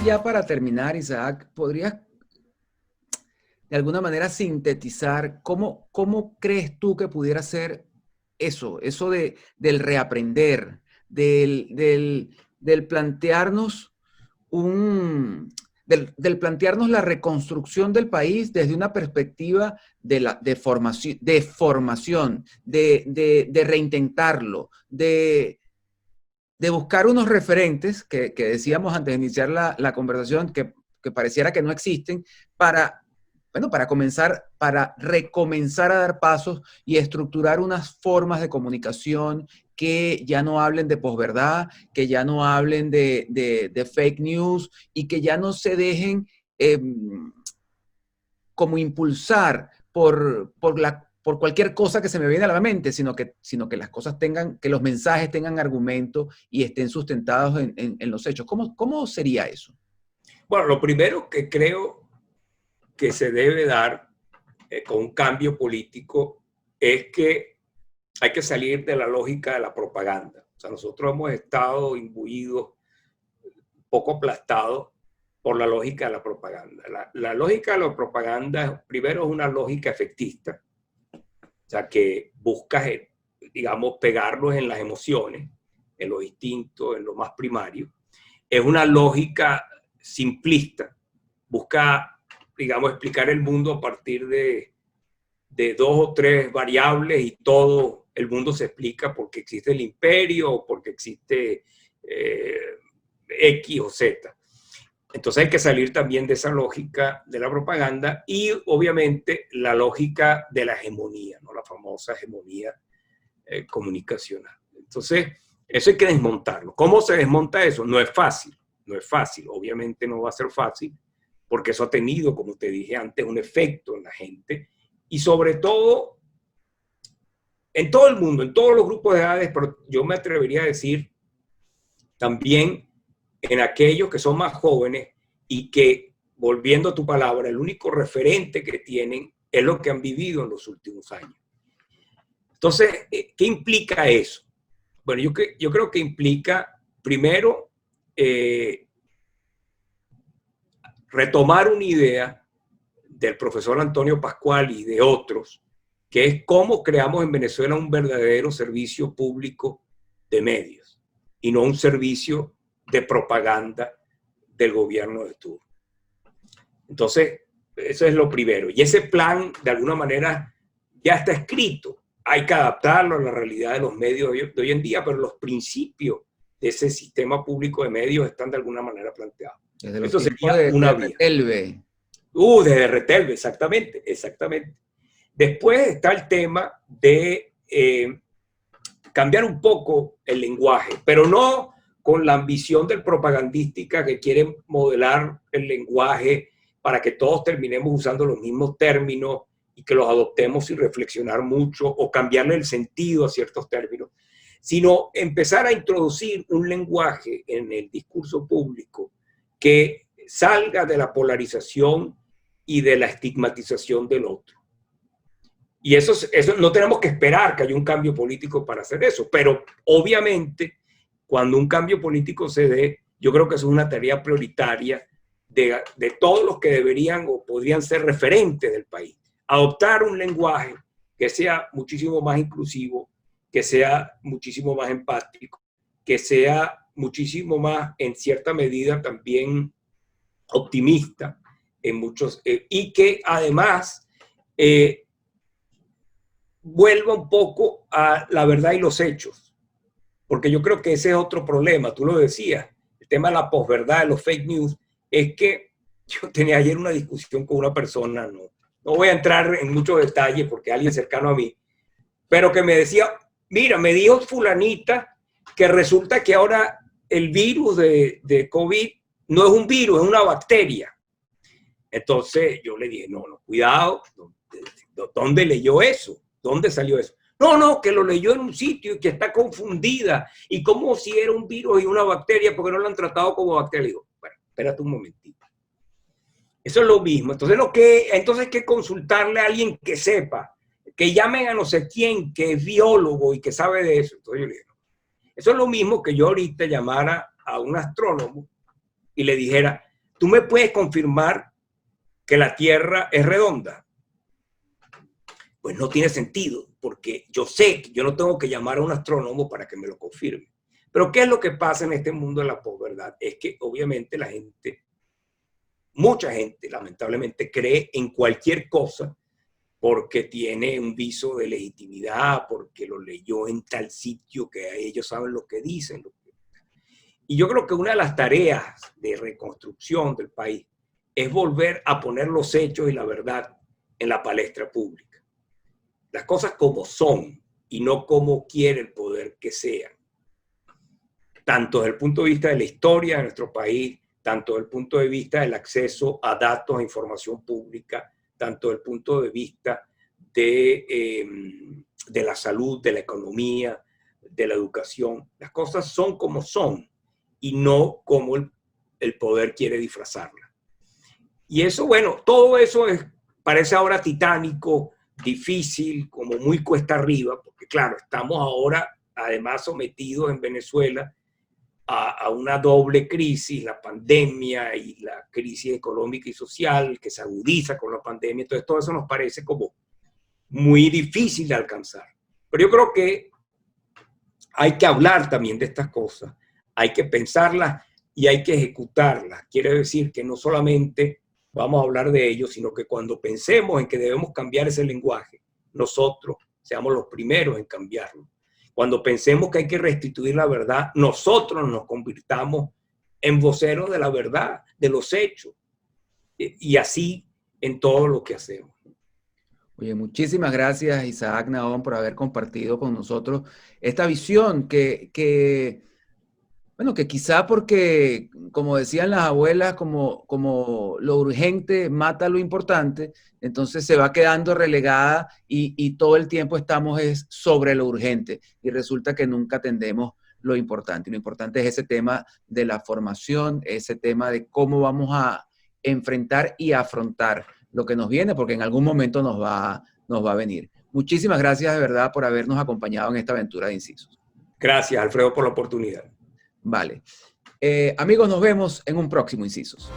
ya para terminar, Isaac, ¿podrías de alguna manera sintetizar cómo crees tú que pudiera ser eso del reaprender, del plantearnos del plantearnos la reconstrucción del país desde una perspectiva de formación, de reintentarlo, de buscar unos referentes que decíamos antes de iniciar la conversación que pareciera que no existen para, bueno, para recomenzar a dar pasos y estructurar unas formas de comunicación que ya no hablen de posverdad, que ya no hablen de fake news y que ya no se dejen como impulsar por cualquier cosa que se me viene a la mente, sino que las cosas que los mensajes tengan argumento y estén sustentados en los hechos. ¿Cómo sería eso? Bueno, lo primero que creo que se debe dar con un cambio político es que hay que salir de la lógica de la propaganda. O sea, nosotros hemos estado imbuidos, poco aplastados por la lógica de la propaganda. La lógica de la propaganda, primero, es una lógica efectista, o sea, que busca, digamos, pegarnos en las emociones, en los instintos, en lo más primario. Es una lógica simplista, busca, digamos, explicar el mundo a partir de dos o tres variables y todo el mundo se explica porque existe el imperio o porque existe X o Z. Entonces hay que salir también de esa lógica de la propaganda y obviamente la lógica de la hegemonía, ¿no? La famosa hegemonía comunicacional. Entonces eso hay que desmontarlo. ¿Cómo se desmonta eso? No es fácil, no es fácil. Obviamente no va a ser fácil porque eso ha tenido, como te dije antes, un efecto en la gente y sobre todo en todo el mundo, en todos los grupos de edades, pero yo me atrevería a decir también en aquellos que son más jóvenes y que, volviendo a tu palabra, el único referente que tienen es lo que han vivido en los últimos años. Entonces, ¿qué implica eso? Bueno, yo creo que implica, primero, retomar una idea del profesor Antonio Pascual y de otros, que es cómo creamos en Venezuela un verdadero servicio público de medios y no un servicio de propaganda del gobierno de turno. Entonces, eso es lo primero. Y ese plan, de alguna manera, ya está escrito. Hay que adaptarlo a la realidad de los medios de hoy en día, pero los principios de ese sistema público de medios están de alguna manera planteados. Desde los Eso tiempos sería una de vía. Retelve. De Retelve, exactamente, exactamente. Después está el tema de cambiar un poco el lenguaje, pero no con la ambición del propagandística que quiere modelar el lenguaje para que todos terminemos usando los mismos términos y que los adoptemos sin reflexionar mucho o cambiarle el sentido a ciertos términos, sino empezar a introducir un lenguaje en el discurso público que salga de la polarización y de la estigmatización del otro. Y eso no tenemos que esperar que haya un cambio político para hacer eso, pero obviamente cuando un cambio político se dé, yo creo que eso es una tarea prioritaria de todos los que deberían o podrían ser referentes del país. Adoptar un lenguaje que sea muchísimo más inclusivo, que sea muchísimo más empático, que sea muchísimo más, en cierta medida, también optimista en muchos, y que además vuelva un poco a la verdad y los hechos, porque yo creo que ese es otro problema, tú lo decías, el tema de la posverdad, de los fake news, es que yo tenía ayer una discusión con una persona, no voy a entrar en muchos detalles porque alguien cercano a mí, pero que me decía, mira, me dijo fulanita que resulta que ahora el virus de COVID no es un virus, es una bacteria. Entonces yo le dije, no, cuidado, ¿dónde leyó eso? ¿Dónde salió eso? No, que lo leyó en un sitio y que está confundida. Y como si era un virus y una bacteria porque no lo han tratado como bacteria. Digo, bueno, espérate un momentito. Eso es lo mismo. Entonces hay que consultarle a alguien que sepa, que llamen a no sé quién, que es biólogo y que sabe de eso. Entonces yo le dije, no. Eso es lo mismo que yo ahorita llamara a un astrónomo y le dijera, ¿tú me puedes confirmar que la Tierra es redonda? Pues no tiene sentido, porque yo sé que yo no tengo que llamar a un astrónomo para que me lo confirme. Pero ¿qué es lo que pasa en este mundo de la posverdad? Es que obviamente la gente, mucha gente lamentablemente cree en cualquier cosa porque tiene un viso de legitimidad, porque lo leyó en tal sitio que ellos saben lo que dicen. Y yo creo que una de las tareas de reconstrucción del país es volver a poner los hechos y la verdad en la palestra pública. Las cosas como son y no como quiere el poder que sean. Tanto desde el punto de vista de la historia de nuestro país, tanto desde el punto de vista del acceso a datos e información pública, tanto desde el punto de vista de la salud, de la economía, de la educación. Las cosas son como son y no como el poder quiere disfrazarlas. Y eso, bueno, todo eso parece ahora titánico, difícil, como muy cuesta arriba, porque claro, estamos ahora además sometidos en Venezuela a una doble crisis, la pandemia y la crisis económica y social que se agudiza con la pandemia. Entonces todo eso nos parece como muy difícil de alcanzar. Pero yo creo que hay que hablar también de estas cosas, hay que pensarlas y hay que ejecutarlas. Quiere decir que no solamente vamos a hablar de ello, sino que cuando pensemos en que debemos cambiar ese lenguaje, nosotros seamos los primeros en cambiarlo. Cuando pensemos que hay que restituir la verdad, nosotros nos convirtamos en voceros de la verdad, de los hechos, y así en todo lo que hacemos. Oye, muchísimas gracias, Isaac Nahón, por haber compartido con nosotros esta visión bueno, que quizá porque, como decían las abuelas, como lo urgente mata lo importante, entonces se va quedando relegada y todo el tiempo estamos sobre lo urgente y resulta que nunca atendemos lo importante. Y lo importante es ese tema de la formación, ese tema de cómo vamos a enfrentar y afrontar lo que nos viene, porque en algún momento nos va a venir. Muchísimas gracias de verdad por habernos acompañado en esta aventura de Incisos. Gracias, Alfredo, por la oportunidad. Vale. Amigos, nos vemos en un próximo Incisos.